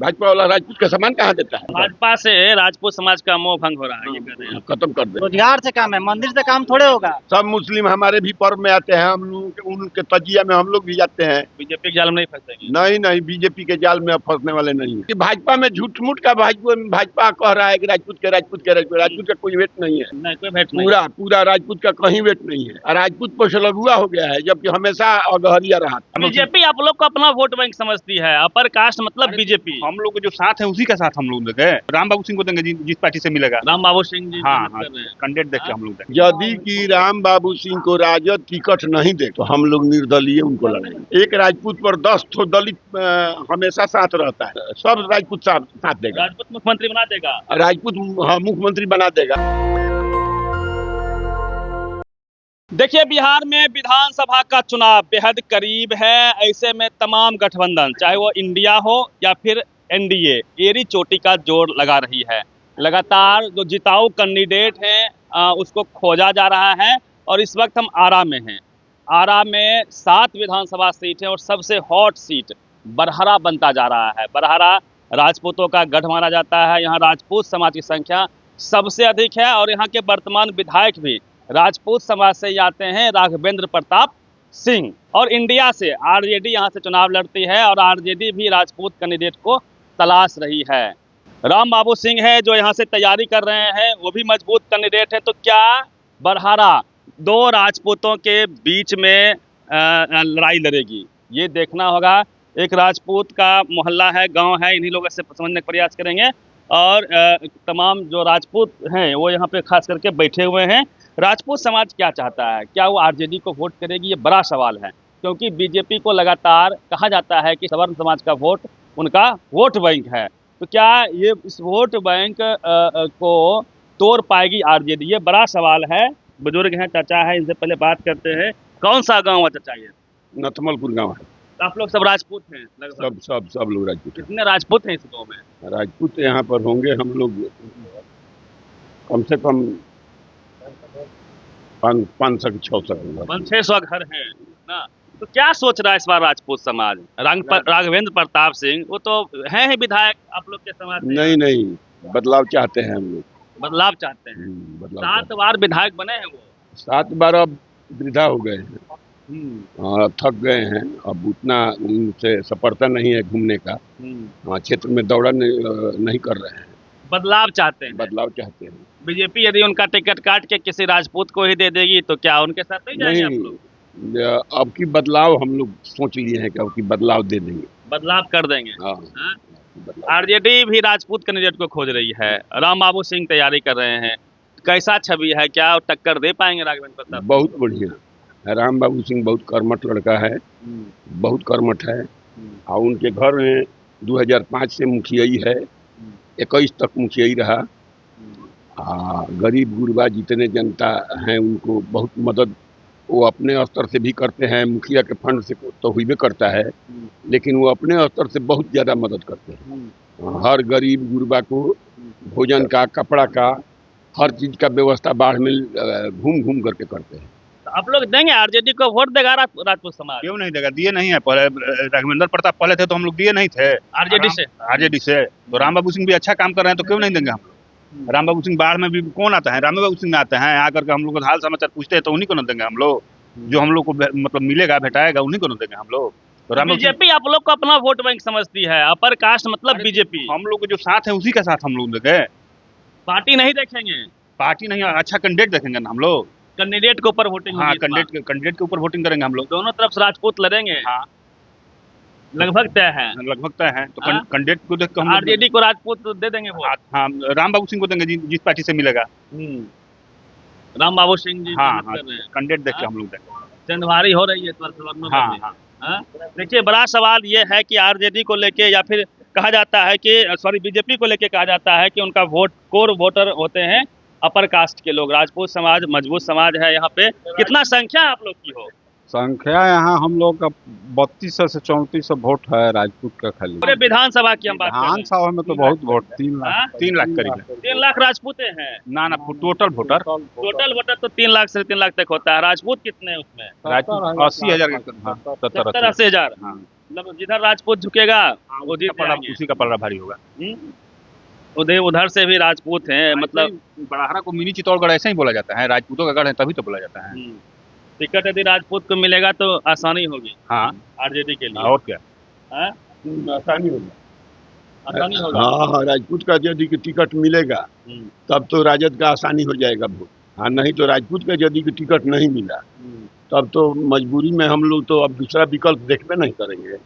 भाजपा वाला राजपूत का सामान कहाँ देता है? भाजपा से राजपूत समाज का मोह भंग हो रहा है, ये कर रहे हैं। खत्म कर दे। रोजगार से काम है, मंदिर से काम थोड़े होगा। सब मुस्लिम हमारे भी पर्व में आते हैं, हम लोग उनके तजिया में हम लोग भी जाते हैं। बीजेपी के जाल में नहीं फंसेंगे। नहीं, बीजेपी के जाल में अब फंसने वाले नहीं है। भाजपा में झूठ मूठ का भाजपा कह रहा है कि राजपूत का कोई वेट नहीं है। नहीं, कोई भेंट नहीं। पूरा राजपूत का कहीं वेट नहीं है। राजपूत पर लघुआ हो गया है, जबकि हमेशा अगहरिया रहा। बीजेपी आप लोग को अपना वोट बैंक समझती है। अपर कास्ट मतलब बीजेपी। हम लोग जो साथ है उसी का साथ हम लोग देंगे। राम बाबू सिंह को देंगे जिस पार्टी से मिलेगा। राम बाबू सिंह जी हाँ, कर रहे हैं। कैंडिडेट देख के हम लोग देंगे। यदि कि राम बाबू सिंह को राजद टिकट नहीं दे तो हम लोग निर्दलीय उनको लड़ेंगे। एक राजपूत पर 10 ठो दलित हमेशा साथ रहता है। सब राजपूत साथ देगा। राजपूत मुख्यमंत्री बना देगा। राजपूत मुख्यमंत्री बना देगा। देखिए, बिहार में विधानसभा का चुनाव बेहद करीब है। ऐसे में तमाम गठबंधन, चाहे वो इंडिया हो या फिर एनडीए, एड़ी चोटी का जोर लगा रही है। लगातार जो जिताऊ कैंडिडेट हैं उसको खोजा जा रहा है। और इस वक्त हम आरा में हैं। आरा में 7 विधानसभा सीट है और सबसे हॉट सीट बरहरा बनता जा रहा है। बरहरा राजपूतों का गढ़ माना जाता है। यहाँ राजपूत समाज की संख्या सबसे अधिक है और यहाँ के वर्तमान विधायक भी राजपूत समाज से ही आते हैं, राघवेंद्र प्रताप सिंह। और इंडिया से आरजेडी यहाँ से चुनाव लड़ती है और आरजेडी भी राजपूत कैंडिडेट को तलाश रही है। राम बाबू सिंह है जो यहाँ से तैयारी कर रहे हैं, वो भी मजबूत कैंडिडेट है। तो क्या बरहरा 2 राजपूतों के बीच में लड़ाई लड़ेगी, ये देखना होगा। एक राजपूत का मोहल्ला है, गांव है, इन्हीं लोगों से समझने का प्रयास करेंगे। और तमाम जो राजपूत हैं वो यहाँ पे खास करके बैठे हुए हैं। राजपूत समाज क्या चाहता है, क्या वो आरजेडी को वोट करेगी, ये बड़ा सवाल है। क्योंकि बीजेपी को लगातार कहा जाता है कि सवर्ण समाज का वोट उनका वोट बैंक है। तो क्या ये इस वोट बैंक को तोड़ पाएगी आरजेडी, ये बड़ा सवाल है। बुजुर्ग हैं, चाचा है, इनसे पहले बात करते हैं। कौन सा गाँव है चाचा? ये नथमलपुर गाँव है। आप लोग सब राजपूत हैं लगभग? सब लोग राजपूत हैं। कितने राजपूत हैं इस गाँव में? राजपूत यहाँ पर होंगे हम लोग कम से कम 500-600 घर हैं ना। तो क्या सोच रहा है इस बार राजपूत समाज? राघवेंद्र प्रताप सिंह वो तो हैं ही विधायक आप लोग के समाज से। नहीं, बदलाव चाहते हैं हम लोग। बदलाव चाहते हैं। 7 बार विधायक बने हैं वो। 7 बार अब वृद्धा हो गए हैं और थक गए हैं। अब उतना उनसे सफलता नहीं है घूमने का। क्षेत्र में दौड़ा नहीं कर रहे हैं। बदलाव चाहते हैं। बीजेपी यदि उनका टिकट काट के किसी राजपूत को ही दे देगी तो क्या उनके साथ नहीं जाएंगे आप लोग? अब की बदलाव हम लोग सोच लिए हैं कि अब की बदलाव दे देंगे, बदलाव कर देंगे। आरजेडी भी राजपूत कैंडिडेट को खोज रही है। राम बाबू सिंह तैयारी कर रहे हैं। कैसा छवि है, क्या टक्कर दे पाएंगे राघवेंद्र प्रताप? बहुत बढ़िया। राम बाबू सिंह बहुत कर्मठ लड़का है, बहुत कर्मठ है। और उनके घर में 2005 से मुखियाई है, 21 तक मुखियाई रहा। गरीब गुरबा जितने जनता हैं उनको बहुत मदद वो अपने स्तर से भी करते हैं। मुखिया के फंड से तो हुई करता है, लेकिन वो अपने स्तर से बहुत ज़्यादा मदद करते हैं। हर गरीब गुरबा को भोजन का, कपड़ा का, हर चीज़ का व्यवस्था बाढ़ में घूम करके करते हैं। तो आप लोग देंगे? आरजेडी को वोट देगा राजपूत समाज? क्यों नहीं देगा? दिए नहीं है। पहले राघवेंद्र प्रताप पहले थे तो हम लोग दिए नहीं थे आरजेडी से। तो राम बाबू सिंह भी अच्छा काम कर रहे हैं तो क्यों नहीं देंगे हम लोग? राम बाबू सिंह बाढ़ में भी कौन आता है? राम बाबू सिंह आते हैं, आकर के हम लोग को हाल समाचार पूछते हैं तो उन्हीं को न देंगे हम लोग। जो हम लोग को मतलब मिलेगा, भेटाएगा, उन्हीं को न देंगे हम लोग। तो बीजेपी आप लोग को अपना वोट बैंक समझती है। अपर कास्ट मतलब बीजेपी। हम लोग जो साथ है उसी का साथ हम लोग देंगे। पार्टी नहीं देखेंगे? पार्टी नहीं, अच्छा कैंडिडेट देखेंगे ना हम लोग। कैंडिडेट के ऊपर वोटिंग? हाँ, कैंडिडेट के ऊपर वोटिंग करेंगे हम लोग। दोनों तरफ से राजपूत लड़ेंगे? हाँ, लगभग तय है। तो कैंडिडेट को देख कर आरजेडी को राजपूत दे देंगे वोट। हाँ, राम बाबू सिंह को देंगे जिस पार्टी से मिलेगा। राम बाबू सिंह जी हाँ, कैंडिडेट देख के हम लोग देंगे। चंदवारी हो रही है इस बार। देखिए, बड़ा सवाल ये है कि आरजेडी को लेके या फिर कहा जाता है कि बीजेपी को लेके कहा जाता है कि उनका कोर वोटर होते हैं अपर कास्ट के लोग। राजपूत समाज मजबूत समाज है यहाँ पे। कितना संख्या आप लोग की हो? संख्या यहाँ हम लोग का 3200 से 3400 वोट है राजपूत का खाली। पूरे विधानसभा की हम बात कर रहे हैं। विधानसभा में तो बहुत वोट 3 लाख करीब। 3 लाख राजपूत हैं ना टोटल वोटर तो 3 लाख से 3 लाख तक होता है। राजपूत कितने हैं उसमें? राजपूत 80,000 70-80 हजार। मतलब जिधर राजपूत झुकेगा वो जीत जाएंगे। उसी का पलड़ा भारी होगा। उधर उधर से भी राजपूत हैं, मतलब बड़ाहरा को मिनी चित्तौड़गढ़ ऐसे ही बोला जाता है, राजपूतों का गढ़ है तभी तो बोला जाता है। टिकट यदि राजपूत को मिलेगा तो आसानी होगी हाँ आरजेडी के लिए। और क्या, हाँ? आसानी होगा। आसानी होगा। हाँ, राजपूत का यदि कि टिकट मिलेगा तब तो राजद का आसानी हो जाएगा वोट। हाँ, नहीं तो राजपूत का यदि कि टिकट नहीं मिला तब तो मजबूरी में हम लोग तो अब दूसरा विकल्प देखते नहीं करेंगे।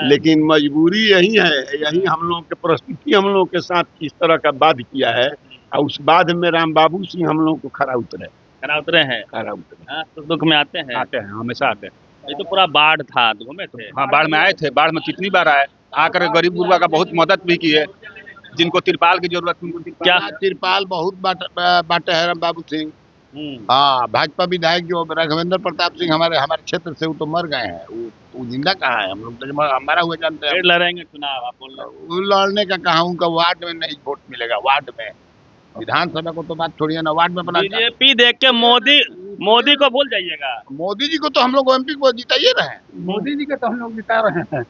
लेकिन मजबूरी यही है, यही हम लोग के परिस्थिति हम लोग के साथ किस तरह का बाध किया है, और उस बाध में राम बाबू सिंह हम लोग को खरा उतरे हैं। हाँ, तो दुख में आते हैं हमेशा आते हैं। ये तो पूरा बाढ़ था, घूमे थे। हाँ, बाढ़ में आए थे, बाढ़ में कितनी बार आए, आकर गरीब गुरबा का बहुत मदद भी की है, जिनको तिरपाल की जरूरत थी उनको क्या तिरपाल बहुत बांटे है राम बाबू सिंह। हाँ, भाजपा विधायक जो राघवेंद्र प्रताप सिंह हमारे क्षेत्र से, वो तो मर गए हैं, वो जिंदा कहाँ है, हम लोग तो हमारा हुआ जानते हैं। लड़ेंगे चुनाव, आप बोल रहे हैं। वो लड़ने का कहा, उनका वार्ड में नहीं वोट मिलेगा, वार्ड में। विधानसभा को तो बात छोड़िए ना, वार्ड में बना। बीजेपी देख के मोदी को भूल जाइएगा। मोदी जी को तो हम लोग एमपी को जिताइए रहे। मोदी जी के तो हम लोग जिता रहे हैं।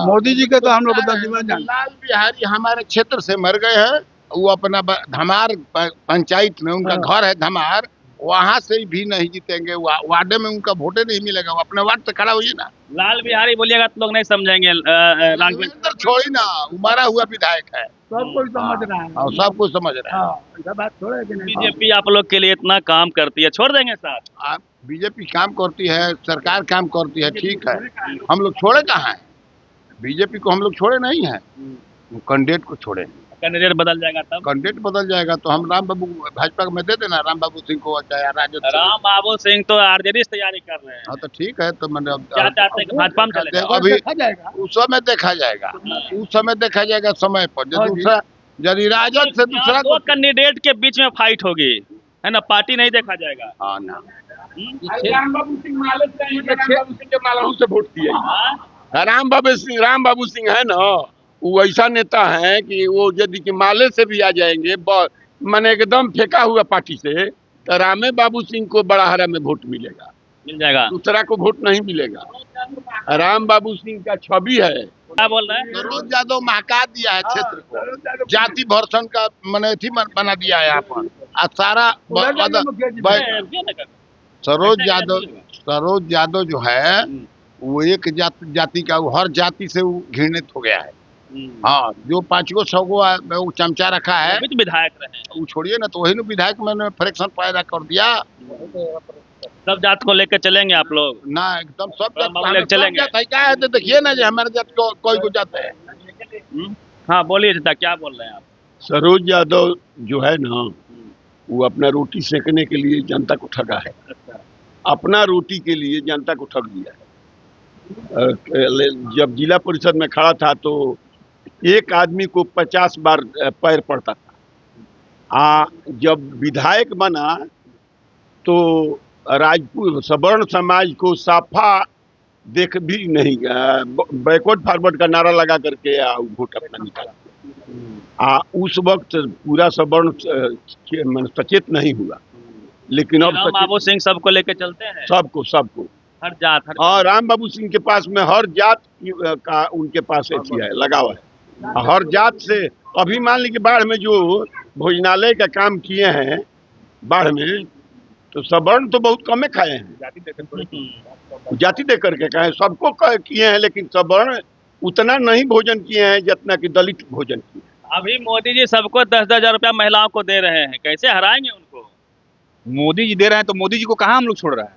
मोदी जी के तो हम लोग लाल बिहारी हमारे क्षेत्र से मर गए हैं, वो अपना धमार पंचायत में उनका घर है धमार, वहाँ से भी नहीं जीतेंगे, वार्ड में उनका वोटे नहीं मिलेगा, वो अपने वार्ड से खड़ा होइए ना। लाल बिहारी बोलिएगा तो लोग नहीं समझेंगे। छोड़ी ना, उमरा हुआ विधायक है, सब कोई समझ रहा है। सब कुछ समझ रहे हैं। बात छोड़े कि नहीं। बीजेपी आप लोग के लिए इतना काम करती है, छोड़ देंगे साथ? बीजेपी काम करती है, सरकार काम करती है, ठीक है, हम लोग छोड़े कहाँ हैं? बीजेपी को हम लोग छोड़े नहीं है, कैंडिडेट को छोड़े। कैंडिडेट बदल जाएगा तब? कैंडिडेट बदल जाएगा तो हम राम बाबू भाजपा में दे देना, राम बाबू सिंह को, चाहे राजद। राम बाबू सिंह तो आरजेडी से तैयारी कर रहे हैं। हाँ, तो ठीक है, तो मैंने क्या चाहते हैं कि भाजपा में चले? अभी उस समय देखा जाएगा, उस समय देखा जाएगा समय पर। यदि राजद से दूसरा दो कैंडिडेट के बीच में फाइट होगी, है ना, पार्टी नहीं देखा जाएगा। हाँ ना, राम बाबू सिंह के मालूम से वोट दिया। राम बाबू सिंह है ना, वो ऐसा नेता है कि वो यदि कि माले से भी आ जाएंगे, माने एकदम फेंका हुआ पार्टी से, तो रामे बाबू सिंह को बड़ाहरा में वोट मिल जाएगा, दूसरा को वोट नहीं मिलेगा। राम बाबू सिंह का छवि है। क्या बोल रहे हैं? सरोज यादव महका दिया है क्षेत्र को, जाति भर्सन का मनेठी बना दिया है यहाँ पर। सारा सरोज यादव जो है वो एक जाति का, वो हर जाति से वो घृणित हो गया है। हाँ, जो 5 गो 6 गो वो चमचा रखा है, तो विधायक रहे, वो छोड़िए ना, तो वही विधायक मैंने फ्रैक्शन पैदा कर दिया। सब जात को लेकर चलेंगे आप लोग ना? एकदम सब जात चलेंगे। क्या है, तो देखिए ना, हमारे जात को कोई को जाता है। हाँ, बोलिए चाचा, क्या बोल रहे हैं आप? सरोज यादव जो है ना, वो अपना रोटी सेकने के लिए जनता को ठगा है। अपना रोटी के लिए जनता को ठग दिया है। जब जिला परिषद में खड़ा था तो एक आदमी को 50 बार पैर पड़ता था। जब विधायक बना तो राजपूत सवर्ण समाज को साफा देख भी नहीं, बैकवर्ड फॉरवर्ड का नारा लगा करके वोट अपना निकाला। उस वक्त पूरा सवर्ण सचेत नहीं हुआ, लेकिन अब बाबू सिंह सबको लेके चलते हैं, सबको हर जात। और राम बाबू सिंह के पास में हर जात का उनके पास ऐसी है, लगाव है हर जात से। अभी मान लीजिए बाढ़ में जो भोजनालय का काम किए हैं, बाढ़ में तो सवर्ण तो बहुत कम खाए हैं, जाति दे करके खाए, सबको किए हैं, लेकिन सवर्ण उतना नहीं भोजन किए हैं जितना कि दलित भोजन किए। अभी मोदी जी सबको 10-10 हजार रुपया महिलाओं को दे रहे हैं, कैसे हराएंगे उनको? मोदी जी दे रहे हैं तो मोदी जी को कहाँ हम लोग छोड़ रहे हैं?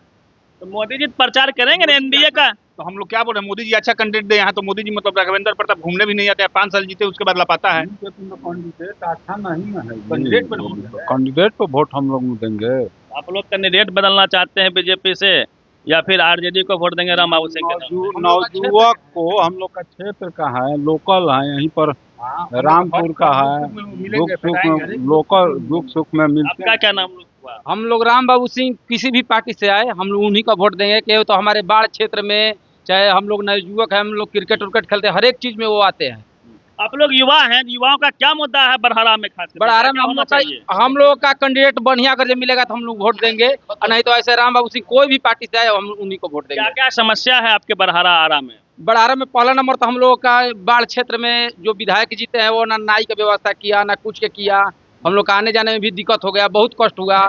तो मोदी जी प्रचार करेंगे ना एनडीए का, तो हम लोग क्या बोल रहे हैं? मोदी जी अच्छा कैंडिडेट दे, यहाँ तो मोदी जी मतलब राघवेंद्र प्रताप घूमने भी नहीं आते हैं, 5 साल जीते उसके बाद लापता है। कैंडिडेट अच्छा नहीं है, कैंडिडेट पर वोट हम लोग देंगे। आप लोग कैंडिडेट बदलना चाहते हैं बीजेपी से, या फिर आरजेडी को वोट देंगे राम बाबू सिंह के? नवयुवक को हम लोग का क्षेत्र का है, लोकल है, यहीं पर रामपुर का है, दुख सुख में मिलते। आपका क्या नाम? हम लोग राम बाबू सिंह किसी भी पार्टी से आए, हम लोग उन्हीं का वोट देंगे। कि तो हमारे बाढ़ क्षेत्र में, चाहे हम लोग नवयुवक हैं, हम लोग क्रिकेट उर्केट खेलते हैं, हर एक चीज में वो आते हैं। आप लोग युवा हैं, युवाओं का क्या मुद्दा है बड़हरा में? खास बड़हरा में हम लोग का कैंडिडेट बढ़िया अगर मिलेगा तो हम लोग वोट देंगे, और नहीं तो ऐसे राम बाबू सिंह कोई भी पार्टी से आए हम उन्हीं को वोट देंगे। क्या क्या समस्या है आपके बड़हरा आरा में? बड़ारा में पहला नंबर तो हम लोगों का बाढ़ क्षेत्र में जो विधायक जीते हैं वो ना नाई का व्यवस्था किया ना कुछ के किया। हम लोग का आने जाने में भी दिक्कत हो गया, बहुत कष्ट हुआ।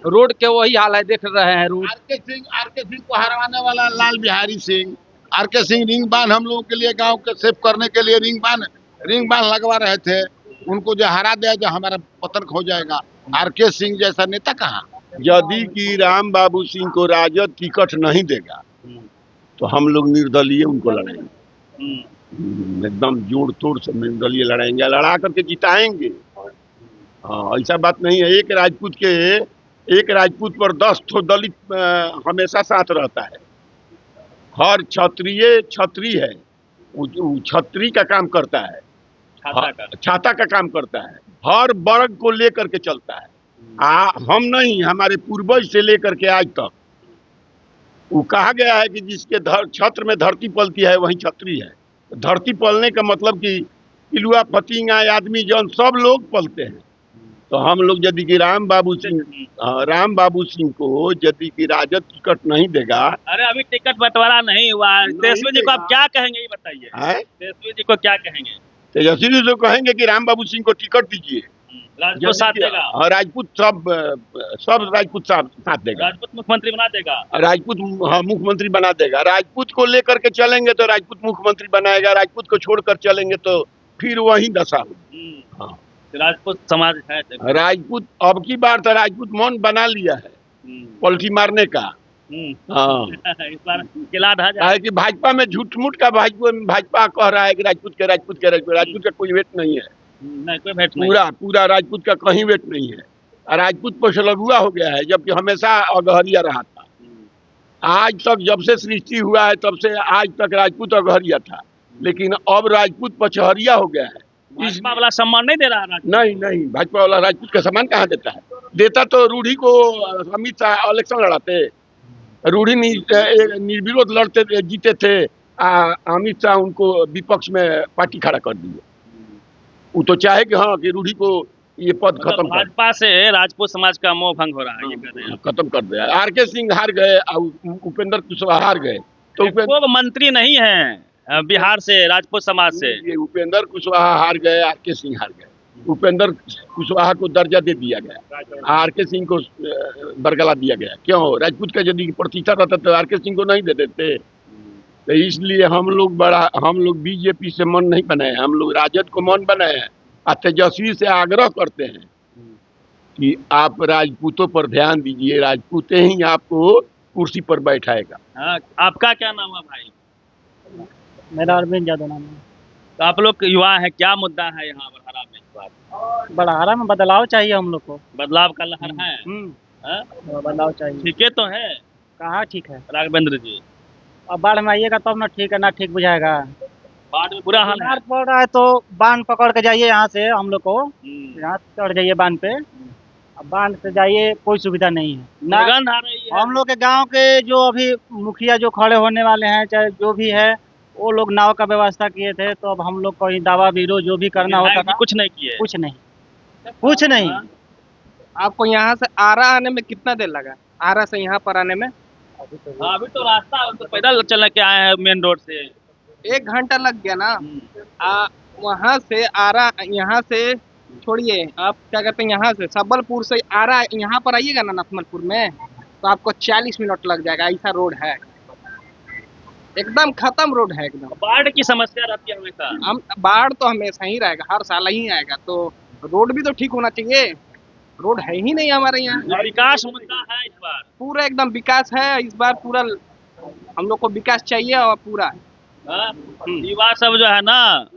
रोड के वही हाल है, देख रहे हैं रोड। आर के सिंह को हरवाने वाला लाल बिहारी सिंह, आर के सिंह रिंग बांध हम लोगों के लिए गांव के सेफ करने के लिए रिंग बांध लगवा रहे थे। उनको जो हरा दिया जो हमारा पतन हो जाएगा। आर के सिंह जैसा नेता कहाँ। यदि कि राम बाबू सिंह को राजद टिकट नहीं देगा तो हम लोग निर्दलीय उनको लड़ाएंगे, एकदम जोड़ तोड़ से निर्दलीय लड़ाएंगे, लड़ा करके जिताएंगे। हाँ, ऐसा बात नहीं है। एक राजपूत पर 10 ठो दलित हमेशा साथ रहता है। हर छत्री है, वो छत्री का काम करता है, छाता का काम करता है, हर वर्ग को लेकर के चलता है। हम नहीं, हमारे पूर्वज से लेकर के आज तक वो कहा गया है कि जिसके छत्र में धरती पलती है वही छत्री है। धरती पलने का मतलब कि पिलुआ फतिंगा आदमी जन सब लोग पलते हैं। तो हम लोग यदि कि राम बाबू सिंह को यदि कि राजद टिकट नहीं देगा। अरे अभी टिकट बंटवारा नहीं हुआ। तेजस्वी जी को आप क्या कहेंगे ये बताइए। तेजस्वी जी को क्या कहेंगे? तेजस्वी जी को कहेंगे कि राम बाबू सिंह को टिकट दीजिए, राजपूत साथ देगा। राजपूत सब राजपूत साथ देगा। राजपूत मुख्यमंत्री बना देगा। राजपूत मुख्यमंत्री बना देगा। राजपूत को लेकर के चलेंगे तो राजपूत मुख्यमंत्री बनाएगा, राजपूत को छोड़कर चलेंगे तो फिर वही दशा होगी। हाँ, राजपूत समाज है। राजपूत अब की बार तो राजपूत मन बना लिया है पलटी मारने का। हाँ, इस बार किला ढह है कि भाजपा में झूठ मूठ का भाजपा कह रहा है कि राजपूत का कोई वेट नहीं है। नहीं, कोई भेंट नहीं। पूरा राजपूत का कहीं वेट नहीं है। राजपूत पछलगुआ हो गया है, जबकि हमेशा अगहरिया रहा था। आज तक जब से सृष्टि हुआ है तब से आज तक राजपूत अगहरिया था, लेकिन अब राजपूत पचहरिया हो गया है। भाजपा वाला सम्मान नहीं दे रहा। नहीं, भाजपा वाला राजपूत का सम्मान कहाँ देता है? देता तो रूढ़ी को। अमित शाह इलेक्शन लड़ाते, रूढ़ी निर्विरोध लड़ते जीते थे। अमित शाह उनको विपक्ष में पार्टी खड़ा कर दिए। वो तो चाहे कि हाँ कि रूढ़ी को ये पद खत्म कर। भाजपा से राजपूत समाज का मोह भंग हो रहा है, ये कह रहे हैं। खत्म कर दिया। आर के सिंह हार गए, उपेंद्र कुशवाहा हार गए, तो वो मंत्री नहीं है बिहार से, राजपूत समाज से। ये उपेंद्र कुशवाहा हार गए, आर के सिंह हार गए। उपेंद्र कुशवाहा को दर्जा दे दिया गया, आर के सिंह को बरगला दिया गया। क्यों? राजपूत का यदि प्रतिष्ठा रहता तो आर के सिंह को नहीं दे देते। तो इसलिए हम लोग बीजेपी से मन नहीं बनाए, हम लोग राजद को मन बनाए हैं। और तेजस्वी से आग्रह करते हैं कि आप राजपूतों पर ध्यान दीजिए, राजपूत ही आपको कुर्सी पर बैठाएगा। हाँ, आपका क्या नाम है भाई? मेरा अरविंद यादव नाम है। तो आप लोग युवा है, क्या मुद्दा है यहाँ बड़हरा में? इस बार बड़हरा में बदलाव चाहिए हम लोग को। बदलाव का लहर है। बदलाव चाहिए। ठीक है तो है। कहाँ ठीक है राघवेंद्र जी? अब बाढ़ में आइएगा तब ना ठीक है, ना ठीक बुझाएगा। बाढ़ में बुरा हाल है। पड़ रहा है तो बांध पकड़ के जाइए यहाँ से। हम लोग को यहाँ चढ़ जाइए बांध पे। अब बांध से जाइए, कोई सुविधा नहीं है ना। दुर्गंध आ रही है। हम लोग के गांव के जो अभी मुखिया जो खड़े होने वाले हैं, चाहे जो भी है, वो लोग नाव का व्यवस्था किए थे। तो अब हम लोग को दावा विरोध जो भी करना होता था, कुछ नहीं किए। कुछ नहीं। आपको यहाँ से आरा आने में कितना देर लगा? आरा से यहाँ पर आने में अभी तो रास्ता तो पैदल चल के आए हैं मेन रोड से। 1 घंटा लग गया ना। वहाँ से आरा, यहाँ से छोड़िए, आप क्या कहते हैं, यहाँ से सबलपुर से आरा यहाँ पर आइएगा ना नथमलपुर में, तो आपको 40 मिनट लग जाएगा। ऐसा रोड है, एकदम खत्म रोड है एकदम। बाढ़ की समस्या रहती है हमेशा। हम बाढ़ तो हमेशा ही रहेगा, हर साल ही आएगा। तो रोड भी तो ठीक होना चाहिए। रोड है ही नहीं हमारे यहाँ। विकास मुद्दा है इस बार, पूरा एकदम विकास है इस बार। पूरा हम लोग को विकास चाहिए और पूरा। युवा सब जो है ना,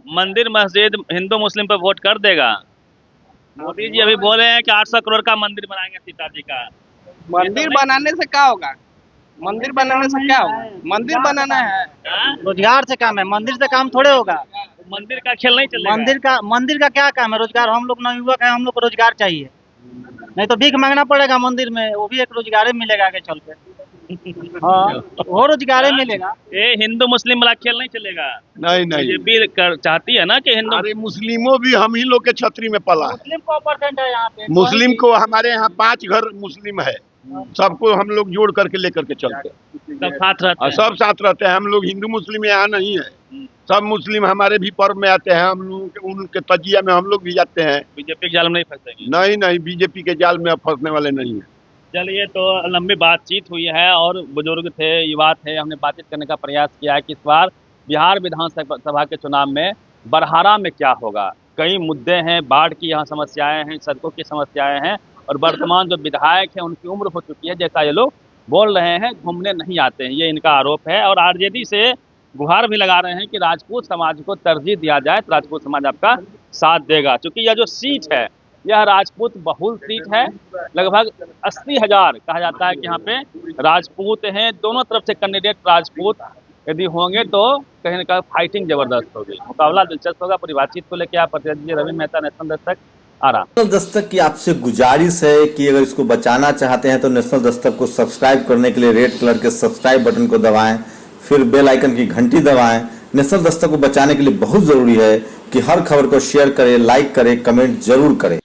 मंदिर मस्जिद हिंदू मुस्लिम पे वोट कर देगा। मोदी जी अभी बोले हैं कि 800 करोड़ का मंदिर बनाएंगे सीताजी का। मंदिर बनाने से क्या होगा? मंदिर बनाने से क्या होगा? मंदिर बनाना है, रोजगार से काम है, मंदिर से काम थोड़े होगा। मंदिर का खेल नहीं चलेगा। मंदिर का क्या काम है? रोजगार। हम लोग नवयुवक हैं, हम लोग को रोजगार चाहिए। नहीं तो भीख मांगना पड़ेगा मंदिर में, वो भी एक रोजगार ही मिलेगा आगे चल के। हाँ, वो रोजगार ही मिलेगा। ये हिंदू मुस्लिम वाला खेल नहीं चलेगा। नहीं ये भी चाहती है ना कि हिंदू। अरे मुस्लिमों भी हम ही लोग के छतरी में पला है। मुस्लिम को परसेंट है यहाँ पे। मुस्लिम को हमारे यहाँ 5 घर मुस्लिम है। सबको हम लोग जोड़ करके लेकर के चलते हैं। सब साथ रहते और हैं। सब साथ रहते हैं। हम लोग हिंदू मुस्लिम यहाँ नहीं है, सब मुस्लिम हमारे भी पर्व में आते हैं। हम लोग उनके तजिया में हम लोग भी जाते हैं। बीजेपी के जाल में नहीं फंसेंगे। नहीं नहीं, बीजेपी के जाल में अब फंसने वाले नहीं है। चलिए, तो लंबी बातचीत हुई है और बुजुर्ग थे, युवा थे, हमने बातचीत करने का प्रयास किया है कि इस बार बिहार विधानसभा के चुनाव में बरहारा में क्या होगा। कई मुद्दे हैं, बाढ़ की यहाँ समस्याएं हैं, सड़कों की समस्याएं हैं, और वर्तमान जो विधायक हैं उनकी उम्र हो चुकी है, जैसा ये लोग बोल रहे हैं, घूमने नहीं आते हैं, ये इनका आरोप है। और आरजेडी से गुहार भी लगा रहे हैं कि राजपूत समाज को तरजीह दिया जाए तो राजपूत समाज आपका साथ देगा। क्योंकि यह जो सीट है यह राजपूत बहुल सीट है, लगभग 80,000 कहा जाता है कि यहाँ पे राजपूत हैं। दोनों तरफ से कैंडिडेट राजपूत यदि होंगे तो कहीं ना कहीं फाइटिंग जबरदस्त होगी, मुकाबला दिलचस्प होगा। पूरी बातचीत को लेकर आप प्रतिनिधि रवि मेहता, नेशनल दस्तक, आरा। नेशनल दस्तक की आपसे गुजारिश है कि अगर इसको बचाना चाहते हैं तो नेशनल दस्तक को सब्सक्राइब करने के लिए रेड कलर के सब्सक्राइब बटन को दबाएं, फिर बेल आइकन की घंटी दबाएं। नेशनल दस्तक को बचाने के लिए बहुत जरूरी है कि हर खबर को शेयर करें, लाइक करें, कमेंट जरूर करें।